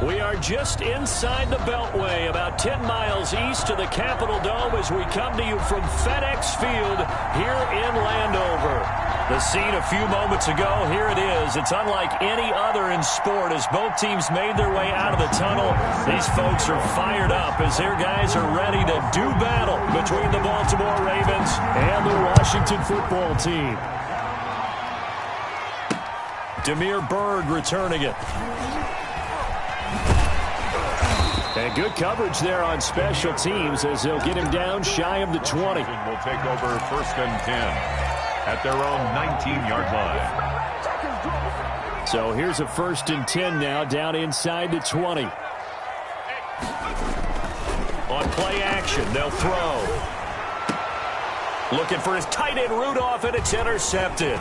We are just inside the Beltway, about 10 miles east of the Capitol Dome as we come to you from FedEx Field here in Landover. The scene a few moments ago, here it is. It's unlike any other in sport as both teams made their way out of the tunnel. These folks are fired up as their guys are ready to do battle between the Baltimore Ravens and the Washington football team. Damiere Byrd returning it. And good coverage there on special teams as they'll get him down shy of the 20. Will take over 1st and 10 at their own 19-yard line. So here's a 1st and 10 now down inside the 20. On play action, they'll throw. Looking for his tight end Rudolph, and it's intercepted.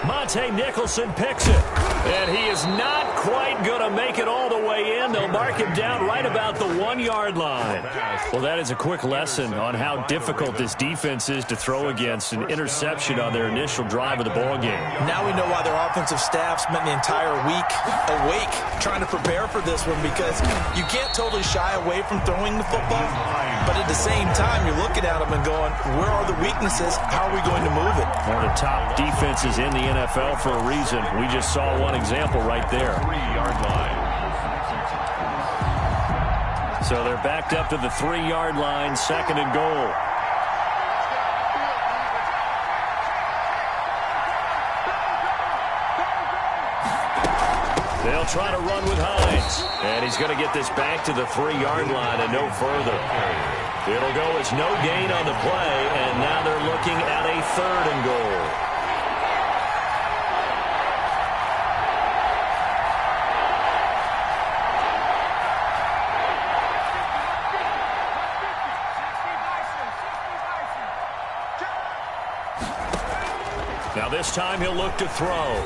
Monte Nicholson picks it. And he is not quite going to make it all the way in. They'll mark him down right about the 1-yard line. Well, that is a quick lesson on how difficult this defense is to throw against. An interception on their initial drive of the ballgame. Now we know why their offensive staff spent the entire week awake trying to prepare for this one, because you can't totally shy away from throwing the football. But at the same time, you're looking at them and going, where are the weaknesses? How are we going to move it? One of the top defenses in the NFL for a reason. We just saw one example right there. 3-yard line. So they're backed up to the 3-yard line, 2nd and goal. They'll try to run with Hines. And he's going to get this back to the 3-yard line and no further. It'll go as no gain on the play, and now they're looking at a 3rd and goal. Now this time he'll look to throw.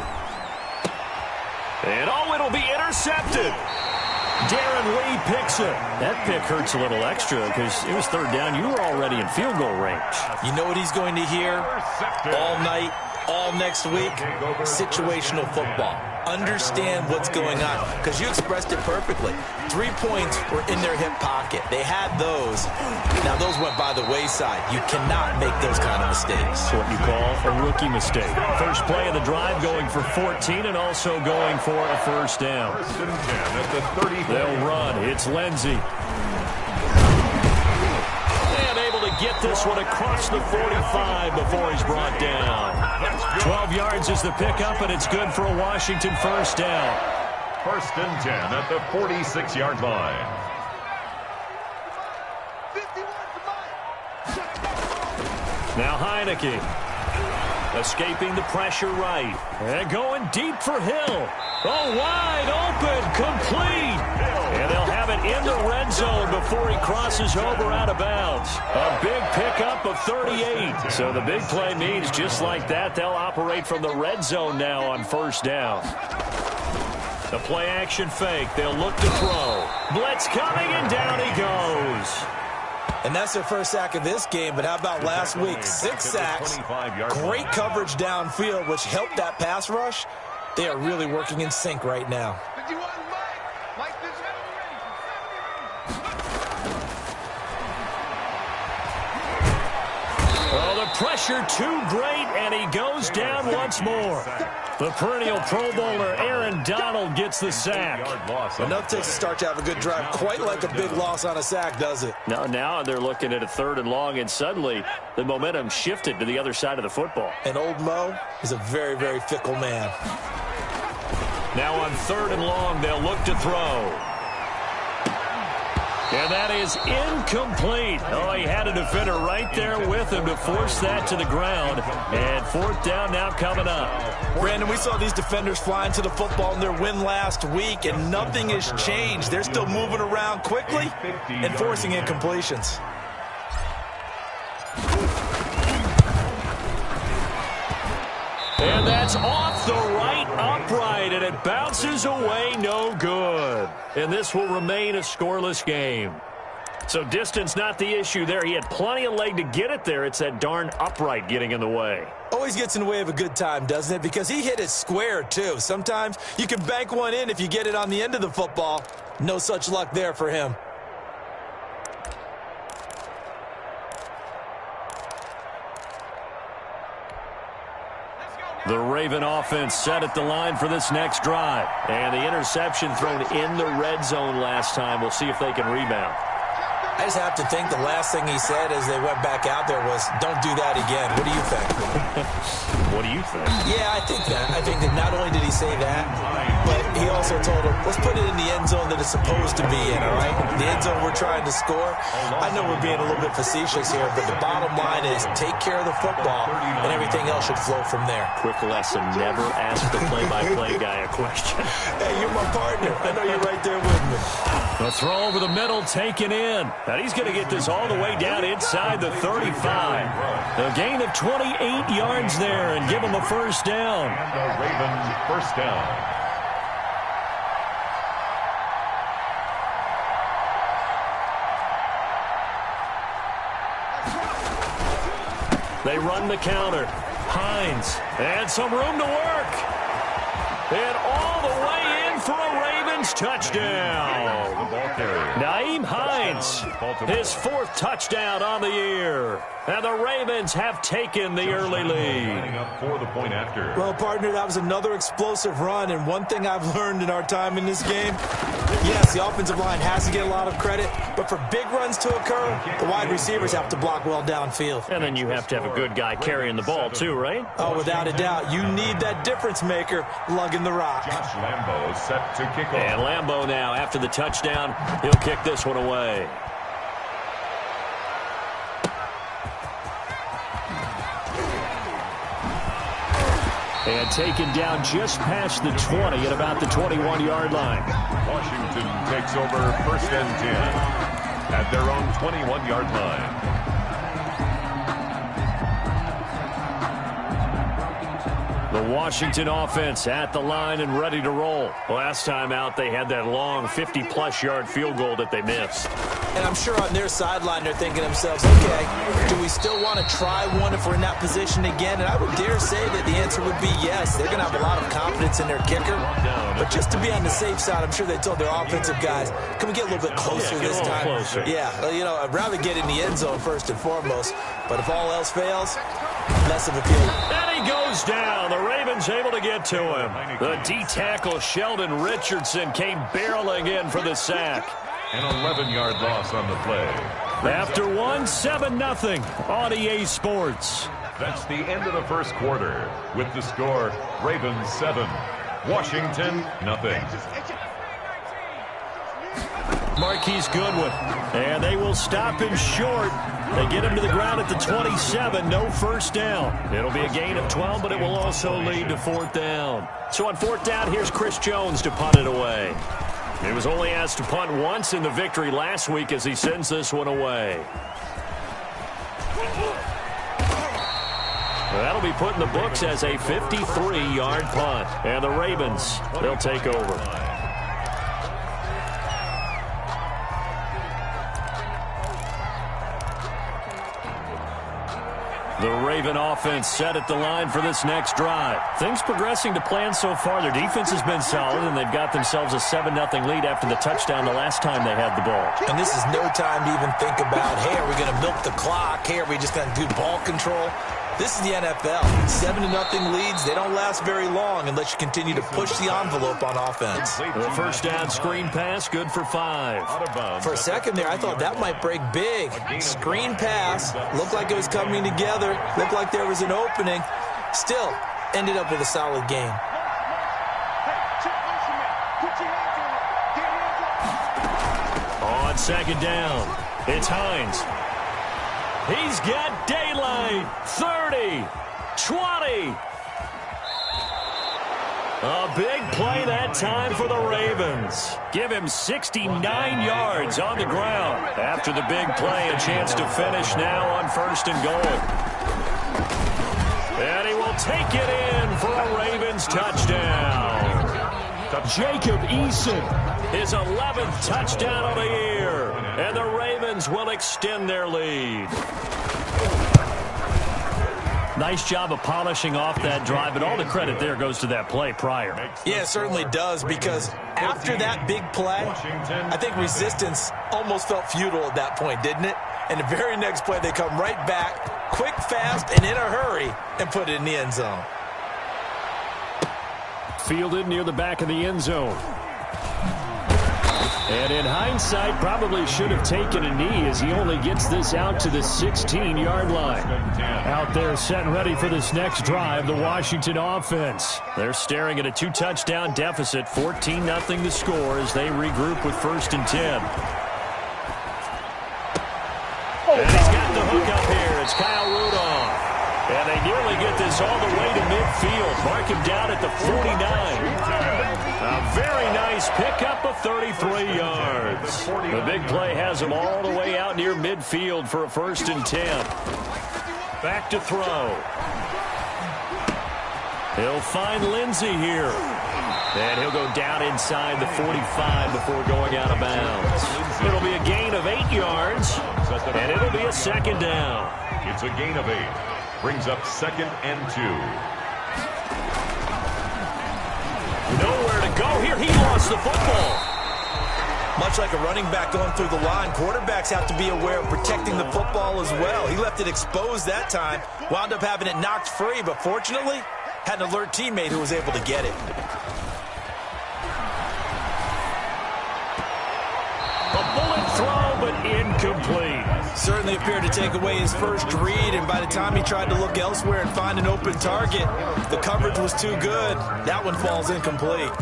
And oh, it'll be intercepted. Darren Lee picks it. That pick hurts a little extra because it was 3rd down. You were already in field goal range. You know what he's going to hear all night, all next week? Situational football. Understand what's going on, because you expressed it perfectly. 3 points were in their hip pocket. They had those. Now those went by the wayside. You cannot make those kind of mistakes. That's what you call a rookie mistake. First play of the drive going for 14 and also going for a 1st down. 1st and 10 at the 30. They'll run. It's Lindsey. And able to get this one across the 45 before he's brought down. 12 yards is the pickup, and it's good for a Washington 1st down. 1st and 10 at the 46-yard line. Now Heineke escaping the pressure right. And going deep for Hill. Oh, wide open, complete. And they'll have it in the red zone before he crosses over out of bounds. A big pickup of 38. So the big play means just like that, they'll operate from the red zone now on 1st down. The play action fake. They'll look to throw. Blitz coming, and down he goes. And that's their first sack of this game, but how about last week? 6 sacks, great coverage downfield, which helped that pass rush. They are really working in sync right now. Oh, the pressure too great, and he goes down once more. The perennial Pro Bowler Aaron Donald gets the sack. Enough takes to start to have a good drive. Quite like a big loss on a sack, does it? Now they're looking at a 3rd and long, and suddenly the momentum shifted to the other side of the football. And old Mo is a very, very fickle man. Now on 3rd and long, they'll look to throw. And that is incomplete. Oh, he had a defender right there with him to force that to the ground. And 4th down now coming up. Brandon, we saw these defenders flying to the football in their win last week, and nothing has changed. They're still moving around quickly and forcing incompletions. And that's off the right upright, and it bounces away no good. And this will remain a scoreless game. So distance not the issue there. He had plenty of leg to get it there. It's that darn upright getting in the way. Always gets in the way of a good time, doesn't it? Because he hit it square, too. Sometimes you can bank one in if you get it on the end of the football. No such luck there for him. The Raven offense set at the line for this next drive. And the interception thrown in the red zone last time. We'll see if they can rebound. I just have to think the last thing he said as they went back out there was, don't do that again. What do you think? What do you think? Yeah, I think that. I think that not only did he say that, but he also told him, let's put it in the end zone that it's supposed to be in, all right? The end zone we're trying to score. I know we're being a little bit facetious here, but the bottom line is take care of the football, and everything else should flow from there. Quick lesson, never ask the play-by-play guy a question. Hey, you're my partner. I know you're right there with me. The throw over the middle taken in. And he's going to get this all the way down inside the 35. A gain of 28 yards there and give him a first down. And the Ravens first down. They run the counter. Hines. And some room to work. And all the way in for a Ravens touchdown. Nyheim Hines, his fourth touchdown on the year. And the Ravens have taken the early lead. For the point after. Well, partner, that was another explosive run, and one thing I've learned in our time in this game, yes, the offensive line has to get a lot of credit, but for big runs to occur, the wide receivers have to block well downfield. And then you have to have a good guy carrying the ball too, right? Oh, without a doubt. You need that difference maker lugging the rock. Josh Lambo set to kick off. And Lambo now, after the touchdown, he'll kick this one away. And taken down just past the 20 at about the 21-yard line. Washington takes over first and 10 at their own 21-yard line. The Washington offense at the line and ready to roll. Last time out, they had that long 50-plus yard field goal that they missed. And I'm sure on their sideline they're thinking to themselves, okay, do we still want to try one if we're in that position again? And I would dare say that the answer would be yes. They're going to have a lot of confidence in their kicker. But just to be on the safe side, I'm sure they told their offensive guys, can we get a little bit closer this time? Closer. Yeah, you know, I'd rather get in the end zone first and foremost. But if all else fails, less of a field. And he goes down. The Ravens able to get to him. The D-tackle Sheldon Richardson came barreling in for the sack. An 11-yard loss on the play. After 7-0 on EA Sports. That's the end of the first quarter. With the score, Ravens 7, Washington 0. Marquise Goodwin. And they will stop him short. They get him to the ground at the 27. No first down. It'll be a gain of 12, but it will also lead to fourth down. So on fourth down, here's Chris Jones to punt it away. He was only asked to punt once in the victory last week as he sends this one away. That'll be put in the books as a 53-yard punt. And the Ravens, they'll take over. The Raven offense set at the line for this next drive. Things progressing to plan so far. Their defense has been solid, and they've got themselves a 7-0 lead after the touchdown the last time they had the ball. And this is no time to even think about, hey, are we going to milk the clock? Hey, are we just going to do ball control? This is the NFL. 7-0 leads, they don't last very long unless you continue to push the envelope on offense. The first down screen pass, good for 5. For a second there, I thought that might break big. Screen pass, looked like it was coming together, looked like there was an opening. Still, ended up with a solid game. On second down, it's Hines. He's got daylight. 30, 20. A big play that time for the Ravens. Give him 69 yards on the ground. After the big play, a chance to finish now on first and goal. And he will take it in for a Ravens touchdown. Jacob Eason. His 11th touchdown of the year. And the Ravens will extend their lead. Nice job of polishing off that drive, but all the credit there goes to that play prior. Yeah, it certainly does, because after that big play, I think resistance almost felt futile at that point, didn't it? And the very next play, they come right back, quick, fast, and in a hurry, and put it in the end zone. Fielded near the back of the end zone. And in hindsight, probably should have taken a knee as he only gets this out to the 16-yard line. Out there set and ready for this next drive, the Washington offense. They're staring at a 2-touchdown deficit, 14-0 the score as they regroup with 1st and 10. And he's got the hook up here. It's Kyle Rudolph. And they nearly get this all the way to midfield. Mark him down at the 49. A very nice pickup of 33 yards. The big play has him all the way out near midfield for a 1st and 10. Back to throw. He'll find Lindsey here. And he'll go down inside the 45 before going out of bounds. It'll be a gain of 8 yards, and it'll be a 2nd down. It's a gain of 8. Brings up 2nd and 2. Nowhere to go here. He lost the football. Much like a running back going through the line, quarterbacks have to be aware of protecting the football as well. He left it exposed that time, wound up having it knocked free, but fortunately, had an alert teammate who was able to get it. A bullet throw, but incomplete. Certainly appeared to take away his first read, and by the time he tried to look elsewhere and find an open target, the coverage was too good. That one falls incomplete.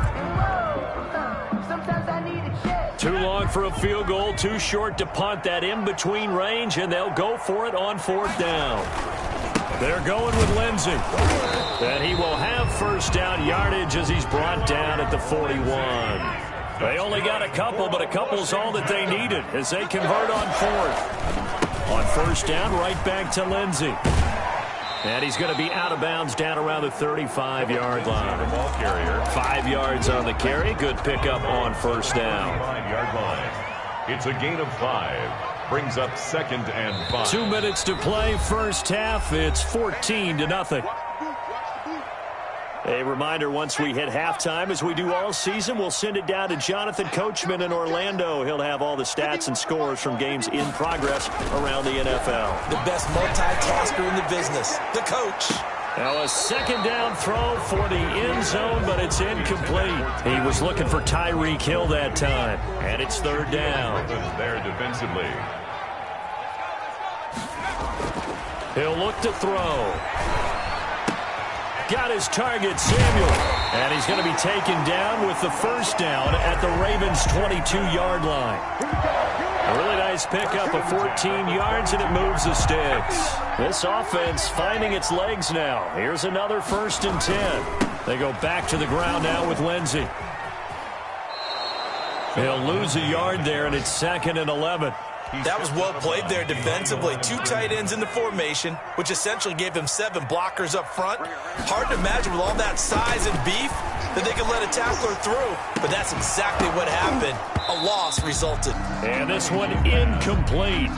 Too long for a field goal, too short to punt. That in-between range, and they'll go for it on 4th down. They're going with Lindsey. And he will have 1st down yardage as he's brought down at the 41. They only got a couple, but a couple's all that they needed as they convert on 4th. On 1st down, right back to Lindsey. And he's going to be out of bounds down around the 35-yard line. 5 yards on the carry. Good pickup on 1st down. 5-yard line. It's a gain of 5. Brings up 2nd and 5. 2 minutes to play, first half. It's 14-0. A reminder, once we hit halftime, as we do all season, we'll send it down to Jonathan Coachman in Orlando. He'll have all the stats and scores from games in progress around the NFL. The best multitasker in the business, the coach. Now a 2nd down throw for the end zone, but it's incomplete. He was looking for Tyreek Hill that time, and it's 3rd down. There defensively. He'll look to throw. Got his target, Samuel. And he's going to be taken down with the 1st down at the Ravens' 22-yard line. A really nice pickup of 14 yards, and it moves the sticks. This offense finding its legs now. Here's another 1st and 10. They go back to the ground now with Lindsey. He'll lose a yard there, and it's 2nd and 11. That was well played there defensively. 2 tight ends in the formation, which essentially gave him 7 blockers up front. Hard to imagine with all that size and beef that they could let a tackler through, but that's exactly what happened. A loss resulted. And this one incomplete.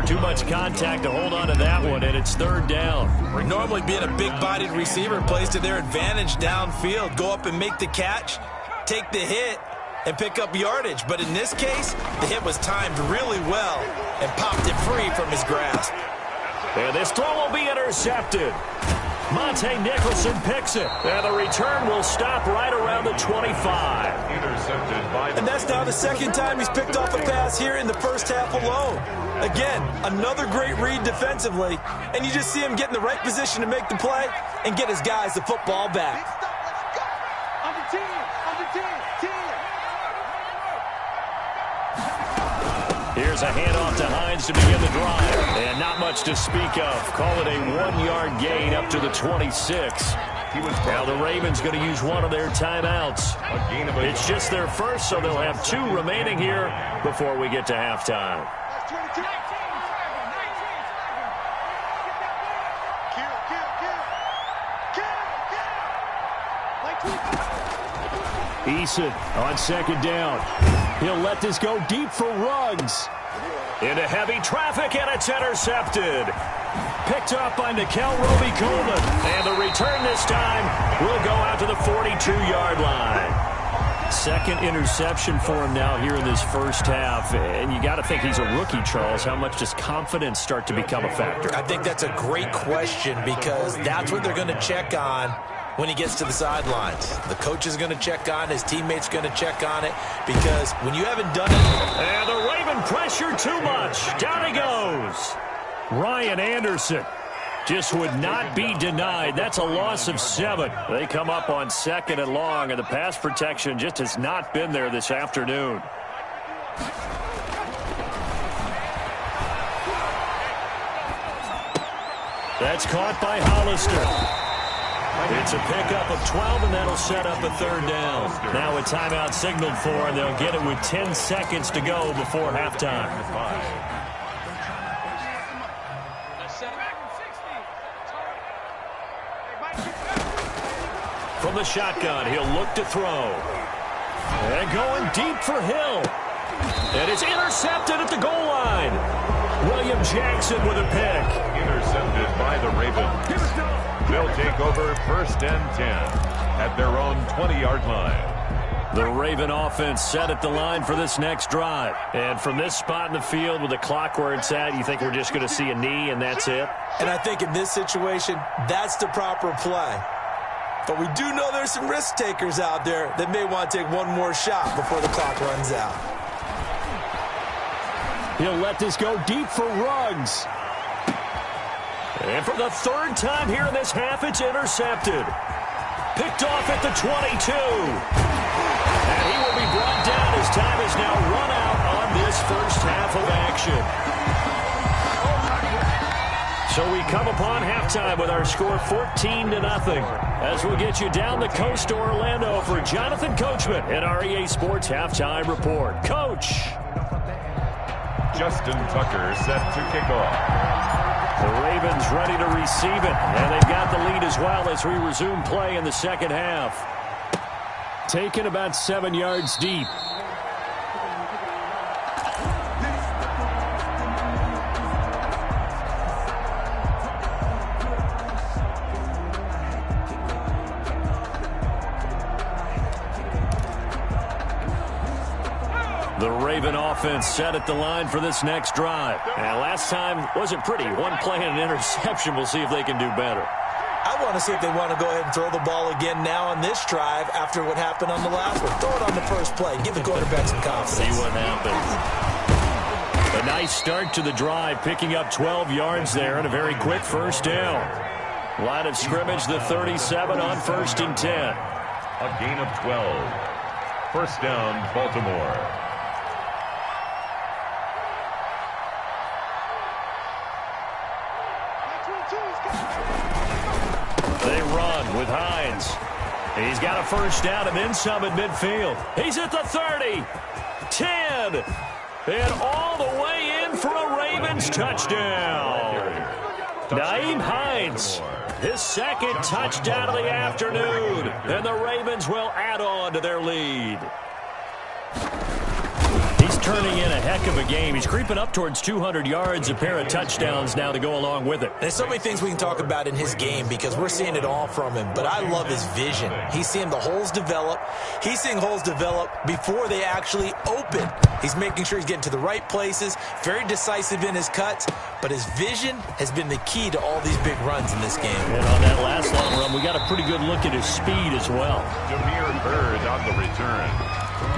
Too much contact to hold on to that one, and it's 3rd down. Normally being a big-bodied receiver plays to their advantage downfield. Go up and make the catch, take the hit, and pick up yardage. But in this case, the hit was timed really well and popped it free from his grasp. And this throw will be intercepted. Monte Nicholson picks it. And the return will stop right around the 25. Intercepted by and that's now the 2nd time he's picked off a pass here in the first half alone. Again, another great read defensively. And you just see him get in the right position to make the play and get his guys the football back. On the team. Here's a handoff to Hines to begin the drive. And not much to speak of. Call it a 1-yard gain up to the 26. Now the Ravens going to use one of their timeouts. It's just their first, so they'll have 2 remaining here before we get to halftime. Eason on second down. He'll let this go deep for Ruggs. Into heavy traffic, and it's intercepted. Picked up by Nikel Roby-Coleman. And the return this time will go out to the 42-yard line. Second interception for him now here in this first half. And you got to think he's a rookie, Charles. How much does confidence start to become a factor? I think that's a great question because that's what they're going to check on when he gets to the sidelines. The coach is going to check on it. His teammates going to check on it because when you haven't done it. And the Raven pressure too much. Down he goes. Ryan Anderson just would not be denied. That's a loss of 7. They come up on second and long, and the pass protection just has not been there this afternoon. That's caught by Hollister. It's a pickup of 12, and that'll set up a third down. Now a timeout signaled for, and they'll get it with 10 seconds to go before halftime. From the shotgun, he'll look to throw. And going deep for Hill. And it's intercepted at the goal line. William Jackson with a pick. Intercepted by the Ravens. They'll take over first and 10 at their own 20-yard line. The Raven offense set at the line for this next drive. And from this spot in the field with the clock where it's at, you think we're just going to see a knee and that's it? And I think in this situation, that's the proper play. But we do know there's some risk takers out there that may want to take one more shot before the clock runs out. He'll let this go deep for Ruggs. And for the third time here in this half, it's intercepted. Picked off at the 22. And he will be brought down as time is now run out on this first half of action. So we come upon halftime with our score 14-0. As we'll get you down the coast to Orlando for Jonathan Coachman at our EA Sports Halftime Report. Coach. Justin Tucker set to kick off. The Ravens ready to receive it, and they've got the lead as well as we resume play in the second half. Taken about 7 yards deep. The Raven offense set at the line for this next drive. And last time wasn't pretty. One play and an interception. We'll see if they can do better. I want to see if they want to go ahead and throw the ball again now on this drive after what happened on the last one. Throw it on the first play. Give the quarterback some confidence. See what happens. A nice start to the drive, picking up 12 yards there and a very quick first down. Line of scrimmage, the 37 on 1st and 10. A gain of 12. First down, Baltimore. They run with Hines. He's got a first down and then some at midfield. He's at the 30, 10, and all the way in for a Ravens touchdown. Nyheim Hines, his second touchdown of the afternoon, and the Ravens will add on to their lead. He's turning in a heck of a game. He's creeping up towards 200 yards, a pair of touchdowns now to go along with it. There's so many things we can talk about in his game because we're seeing it all from him, but I love his vision. He's seeing the holes develop. He's seeing holes develop before they actually open. He's making sure he's getting to the right places, very decisive in his cuts, but his vision has been the key to all these big runs in this game. And on that last long run, we got a pretty good look at his speed as well. Damiere Byrd on the return.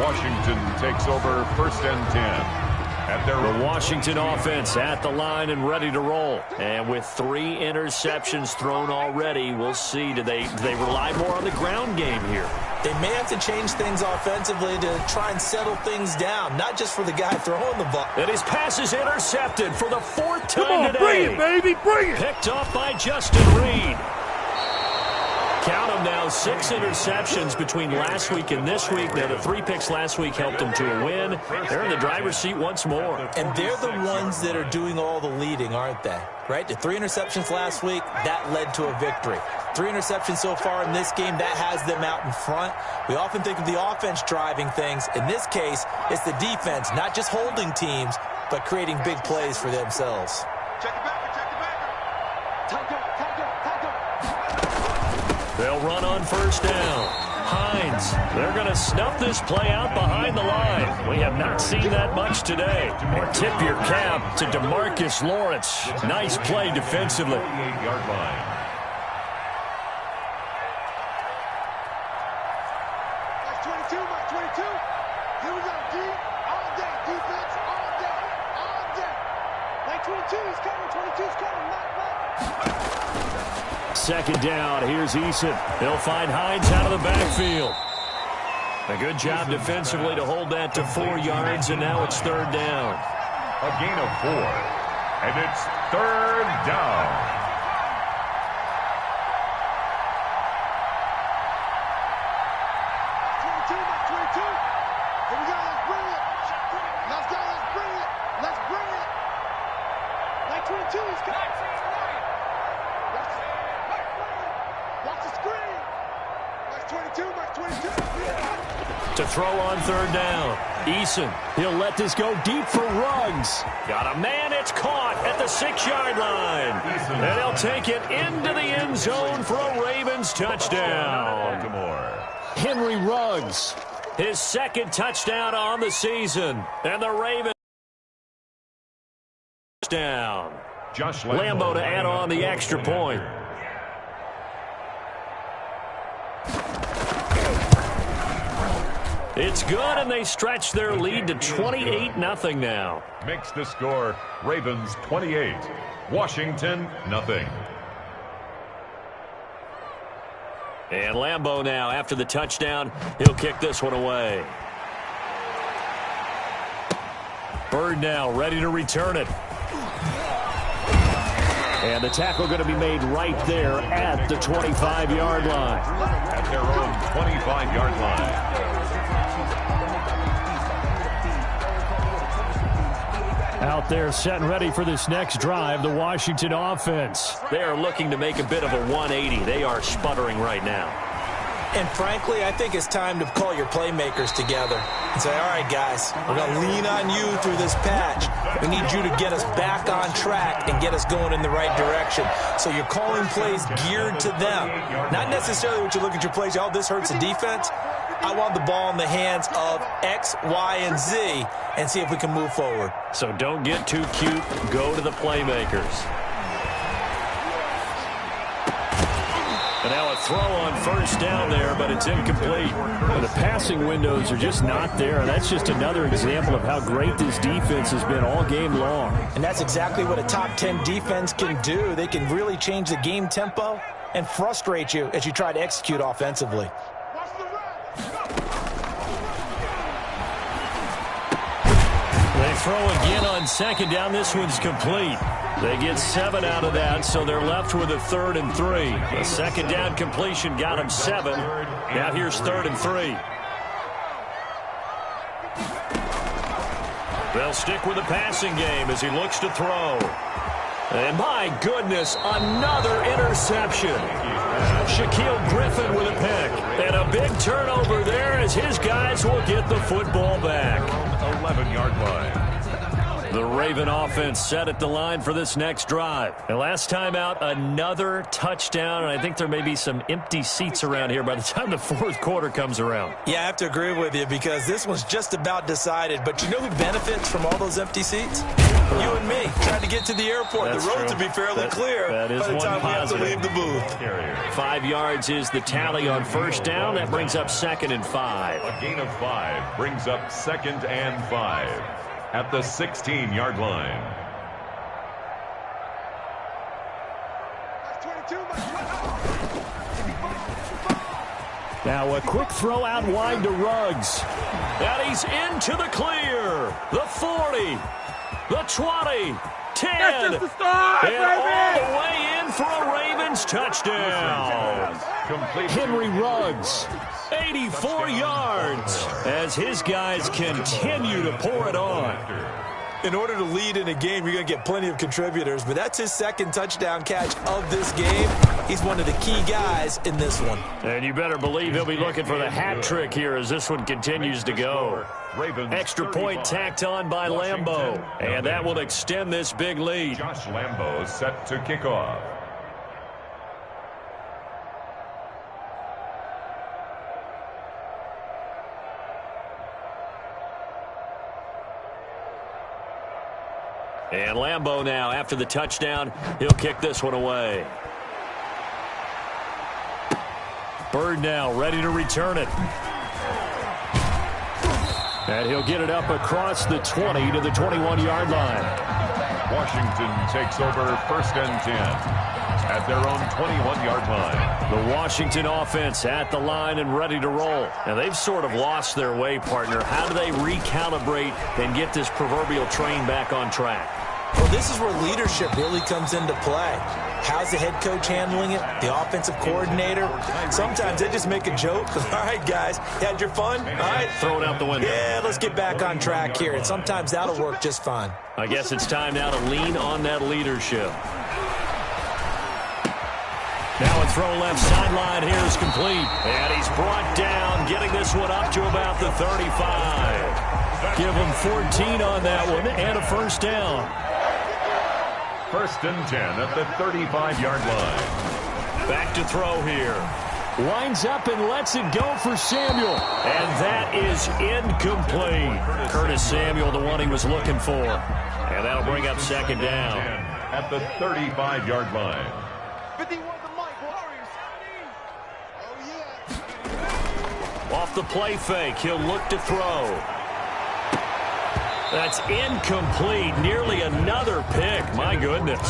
Washington takes over 1st and 10. At the Washington offense at the line and ready to roll. And with 3 interceptions thrown already, we'll see. Do they rely more on the ground game here? They may have to change things offensively to try and settle things down, not just for the guy throwing the ball. And his pass is intercepted for the 4th time Come on, today. bring it, baby, bring it. Picked off by Justin Reed. Count him now. now 6 interceptions between last week and this week. Now, the 3 picks last week helped them to a win. They're in the driver's seat once more. And they're the ones that are doing all the leading, aren't they? Right? The 3 interceptions last week, that led to a victory. 3 interceptions so far in this game, that has them out in front. We often think of the offense driving things. In this case, it's the defense, not just holding teams, but creating big plays for themselves. Check the backer, check the backer. Tight up, tight up, tight up. They'll run on first down. Hines, they're going to snuff this play out behind the line. We have not seen that much today. And tip your cap to DeMarcus Lawrence. Nice play defensively. 28-yard line. That's 22, that's 22. Here we go, D. All day, defense, all day, all day. Like 22 is coming, 22 is coming, knock. Second down, here's Eason. They'll find Hines out of the backfield. A good job defensively to hold that to 4 yards, and now it's third down. A gain of 4. And it's third down. To throw on third down. Eason, he'll let this go deep for Ruggs. Got a man, it's caught at the 6-yard line. And he'll take it into the end zone for a Ravens touchdown. Baltimore. Henry Ruggs, his second touchdown on the season. And the Ravens touchdown. Josh Lambo to add on the extra point. It's good, and they stretch their lead to 28-0 now. Makes the score Ravens 28, Washington nothing. And Lambo now, after the touchdown, he'll kick this one away. Bird now ready to return it. And the tackle going to be made right there at the 25-yard line. At their own 25-yard line. Out there set and ready for this next drive, the Washington offense. They are looking to make a bit of a 180. They are sputtering right now. And frankly, I think it's time to call your playmakers together and say, all right, guys, we're going to lean on you through this patch. We need you to get us back on track and get us going in the right direction. So you're calling plays geared to them. Not necessarily what you look at your plays, oh, this hurts the defense. I want the ball in the hands of X, Y, and Z and see if we can move forward. So don't get too cute. Go to the playmakers. And now a throw on first down there, but it's incomplete. The passing windows are just not there. And that's just another example of how great this defense has been all game long. And that's exactly what a top 10 defense can do. They can really change the game tempo and frustrate you as you try to execute offensively. They throw again on second down. This one's complete. They get 7 out of that, so they're left with a 3rd and 3. A second down completion got them 7. Now here's 3rd and 3. They'll stick with the passing game as he looks to throw. And my goodness, another interception. Shaquille Griffin with a pick. And a big turnover there as his guys will get the football back. 11-yard line. The Raven offense set at the line for this next drive. And last time out, another touchdown. And I think there may be some empty seats around here by the time the fourth quarter comes around. Yeah, I have to agree with you because this one's just about decided. But you know who benefits from all those empty seats? You and me. Trying to get to the airport. That's the road true. to be fairly clear that is by the time positive. we have to leave the booth. 5 yards is the tally on first down. That brings up 2nd and 5. A gain of 5 brings up 2nd and 5 at the 16-yard line. Now a quick throw out wide to Ruggs. And he's into the clear. The 40, the 20, 10, That's just the start, and all the way in for a Ravens touchdown. Henry Ruggs, 84 yards, as his guys continue to pour it on. In order to lead in a game, you're going to get plenty of contributors, but that's his second touchdown catch of this game. He's one of the key guys in this one. And you better believe he'll be looking for the hat trick here as this one continues to go. Extra point tacked on by Lambo, and that will extend this big lead. Josh Lambo set to kick off. And Lambo now, after the touchdown, he'll kick this one away. Bird now ready to return it. And he'll get it up across the 20 to the 21-yard line. Washington takes over 1st and 10 at their own 21-yard line. The Washington offense at the line and ready to roll. Now, they've sort of lost their way, partner. How do they recalibrate and get this proverbial train back on track? Well, this is where leadership really comes into play. How's the head coach handling it? The offensive coordinator? Sometimes they just make a joke. All right, guys, you had your fun? All right. Throw it out the window. Yeah, let's get back on track here. And sometimes that'll work just fine. I guess it's time now to lean on that leadership. Now a throw left sideline here is complete. And he's brought down, getting this one up to about the 35. Give him 14 on that one and a first down. 1st and 10 at the 35-yard line. Back to throw here. Lines up and lets it go for Samuel. And that is incomplete. Curtis Samuel, the one he was looking for. And that'll bring up 2nd down. At the 35-yard line. 51 the Mike Warriors. Oh, yeah. Off the play fake, he'll look to throw. That's incomplete. Nearly another pick. My goodness.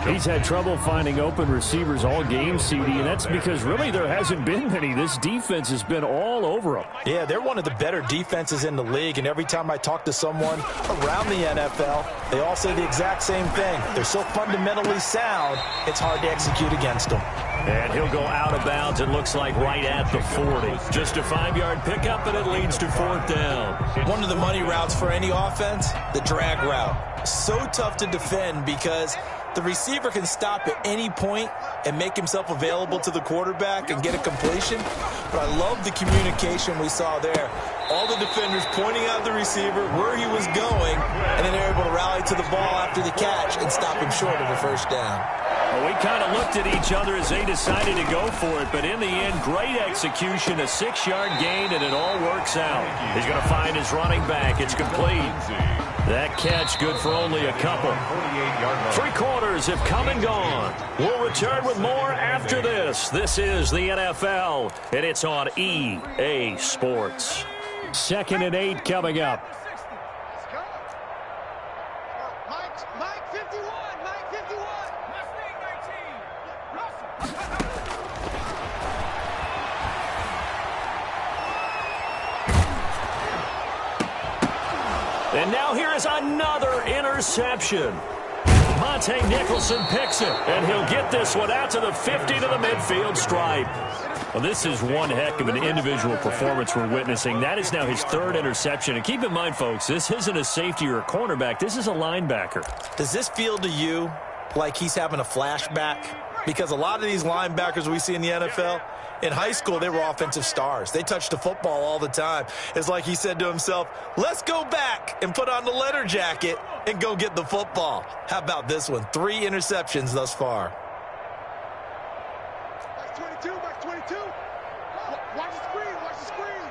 He's had trouble finding open receivers all game, CD, and that's because really there hasn't been many. This defense has been all over them. Yeah, they're one of the better defenses in the league, and every time I talk to someone around the NFL, they all say the exact same thing. They're so fundamentally sound, it's hard to execute against them. And he'll go out of bounds, it looks like right at the 40. Just a 5-yard pickup, and it leads to 4th down. One of the money routes for any offense, the drag route. So tough to defend because the receiver can stop at any point and make himself available to the quarterback and get a completion. But I love the communication we saw there. All the defenders pointing out the receiver, where he was going, and then they're able to rally to the ball after the catch and stop him short of a first down. Well, we kind of looked at each other as they decided to go for it, but in the end, great execution, a 6-yard gain, and it all works out. He's going to find his running back. It's complete. That catch good for only a couple. 3 quarters have come and gone. We'll return with more after this. This is the NFL, and it's on EA Sports. 2nd and 8 coming up. Let's go. Mike 51. Mike 51. Mustang 19. Russell. And now here is another interception. Monte Nicholson picks it, and he'll get this one out to the 50 to the midfield stripe. Well, this is one heck of an individual performance we're witnessing. That is now his 3rd interception. And keep in mind, folks, this isn't a safety or a cornerback. This is a linebacker. Does this feel to you like he's having a flashback? Because a lot of these linebackers we see in the NFL, in high school, they were offensive stars. They touched the football all the time. It's like he said to himself, let's go back and put on the letter jacket and go get the football. How about this one? 3 interceptions thus far. Mike 22. Mike 22. Watch the screen. Watch the screen.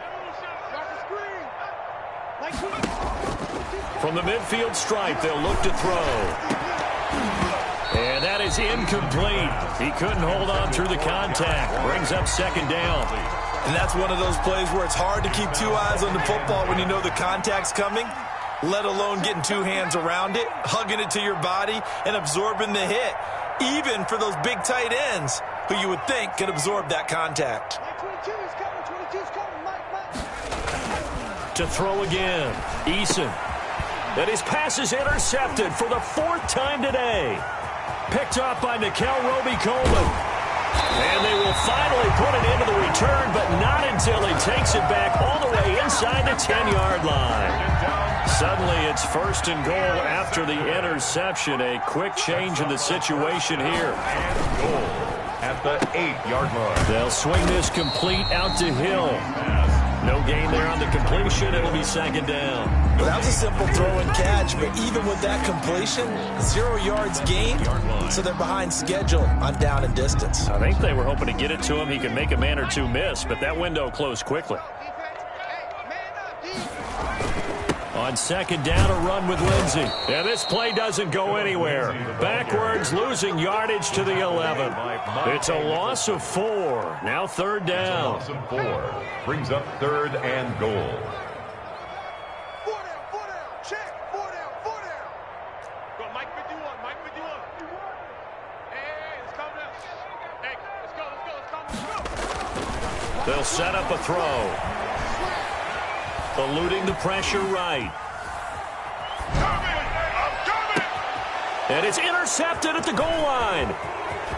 Watch the screen. Mike 22. From the midfield stripe, they'll look to throw. And that is incomplete. He couldn't hold on through the contact. Brings up 2nd down. And that's one of those plays where it's hard to keep 2 eyes on the football when you know the contact's coming, let alone getting 2 hands around it, hugging it to your body, and absorbing the hit, even for those big tight ends who you would think could absorb that contact. Mike 22 is coming. 22 is coming. Mike. To throw again. Eason. And his pass is intercepted for the 4th time today. Picked off by Nikel Roby-Coleman. And they will finally put it into the return, but not until he takes it back all the way inside the 10-yard line. Suddenly it's 1st and goal after the interception. A quick change in the situation here. And goal at the 8-yard line. They'll swing this complete out to Hill. No gain there on the completion. It'll be 2nd down. Well, that was a simple throw and catch, but even with that completion, 0 yards gained, so they're behind schedule on down and distance. I think they were hoping to get it to him. He could make a man or two miss, but that window closed quickly. On 2nd down, a run with Lindsey. And this play doesn't go anywhere. Backwards, losing yardage to the 11. It's a loss of 4. Now 3rd down. Loss of 4. Brings up 3rd and goal. 4 down, check, 4 down. Go, Mike 51. Hey, it's coming up. Hey, let's go. They'll set up a throw. Eluding the pressure right. And it's intercepted at the goal line.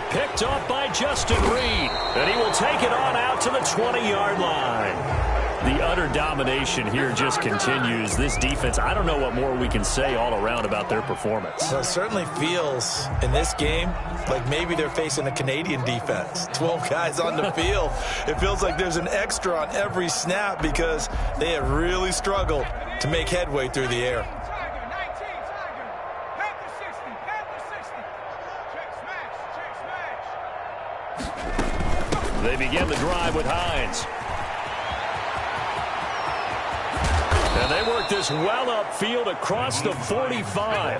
Picked up by Justin Reed. And he will take it on out to the 20-yard line. The utter domination here just continues. This defense, I don't know what more we can say all around about their performance. Well, it certainly feels in this game like maybe they're facing a Canadian defense. 12 guys on the field. It feels like there's an extra on every snap because they have really struggled to make headway through the air. They begin the drive with Hines. And they work this well upfield across the 45.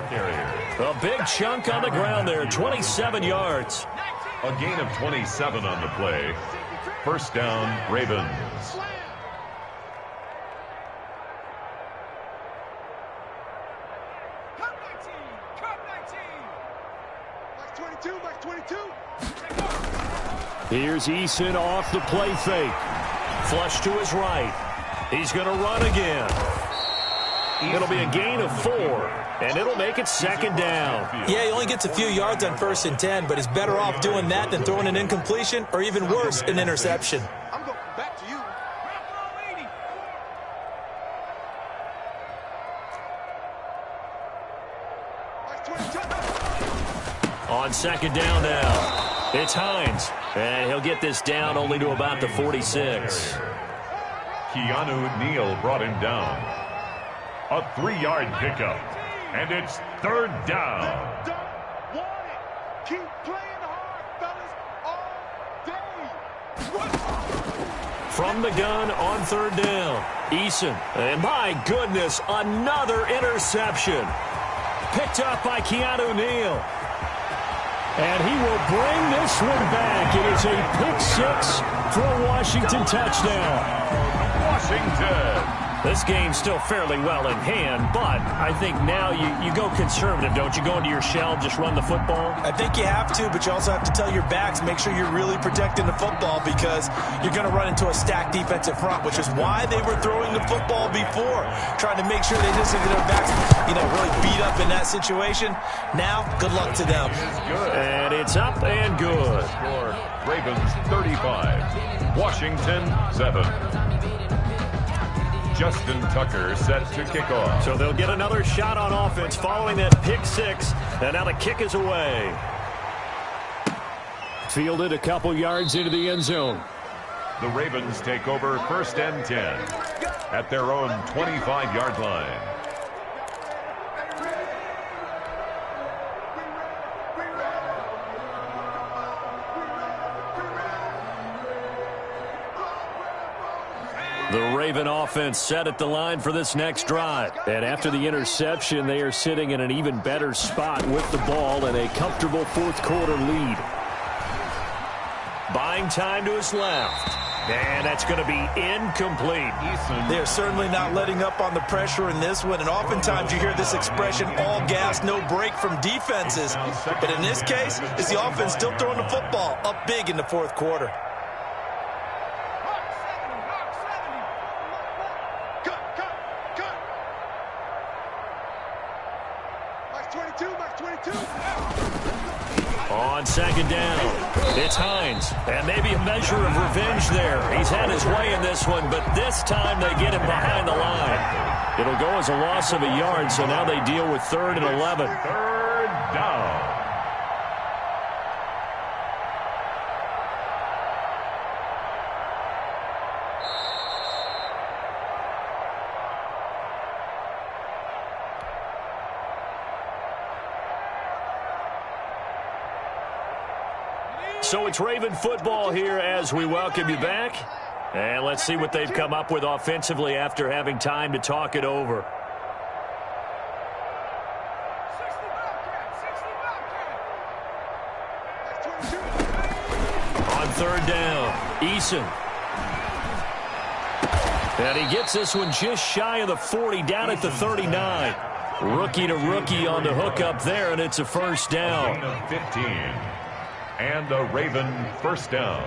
A big chunk on the ground there, 27 yards. A gain of 27 on the play. 1st down, Ravens. Here's Eason off the play fake. Flush to his right. He's going to run again. It'll be a gain of 4, and it'll make it 2nd down. Yeah, he only gets a few yards on 1st and 10, but he's better off doing that than throwing an incompletion or even worse, an interception. I'm going back to you. On 2nd down now, it's Hines. And he'll get this down only to about the 46. Keanu Neal brought him down. A 3-yard pickup. And it's 3rd down. Don't want it. Keep playing hard, fellas, all day. From the gun on 3rd down, Eason. And my goodness, another interception. Picked up by Keanu Neal. And he will bring this one back. It is a pick-6 for a Washington touchdown. Washington. This game's still fairly well in hand, but I think now you go conservative, don't you? Go into your shell, just run the football? I think you have to, but you also have to tell your backs, make sure you're really protecting the football because you're going to run into a stacked defensive front, which is why they were throwing the football before, trying to make sure they just get their backs, really beat up in that situation. Now, good luck to them. And it's up and good. Ravens 35, Washington 7. Justin Tucker set to kick off. So they'll get another shot on offense following that pick-6, and now the kick is away. Fielded a couple yards into the end zone. The Ravens take over 1st and 10 at their own 25-yard line. The Raven offense set at the line for this next drive. And after the interception, they are sitting in an even better spot with the ball and a comfortable 4th quarter lead. Buying time to his left. And that's going to be incomplete. They're certainly not letting up on the pressure in this one. And oftentimes you hear this expression, all gas, no break from defenses. But in this case, it's the offense still throwing the football up big in the 4th quarter. On 2nd down, It's Hines, and maybe a measure of revenge there. He's had his way in this one, but this time they get him behind the line. It'll go as a loss of a yard, so now they deal with 3rd and 11. 3rd down. So it's Raven football here as we welcome you back. And let's see what they've come up with offensively after having time to talk it over. On 3rd down, Eason. And he gets this one just shy of the 40, down at the 39. Rookie to rookie on the hookup there, and it's a 1st down. 15. And a Raven 1st down.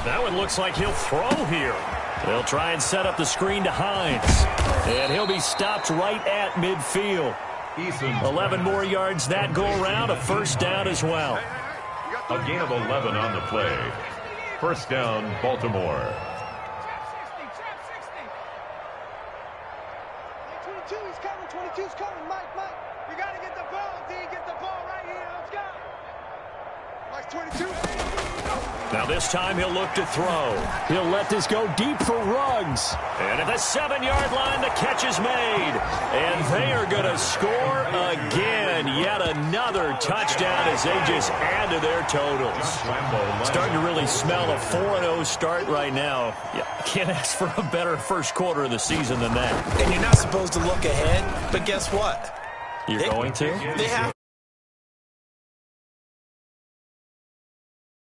That one looks like he'll throw here. They'll try and set up the screen to Hines. And he'll be stopped right at midfield. 11 more yards that go around, a 1st down as well. A gain of 11 on the play. 1st down, Baltimore. 22, he's coming. 22's coming. Mike. You got to get the ball, D. Get the ball right here. Let's go. Mike's 22. Now this time he'll look to throw. He'll let this go deep for Ruggs. And at the 7-yard line, the catch is made. And they are going to score again. Yet another touchdown as they just add to their totals. Starting to really smell a 4-0 start right now. Yeah, can't ask for a better first quarter of the season than that. And you're not supposed to look ahead, but guess what? You're going to? They have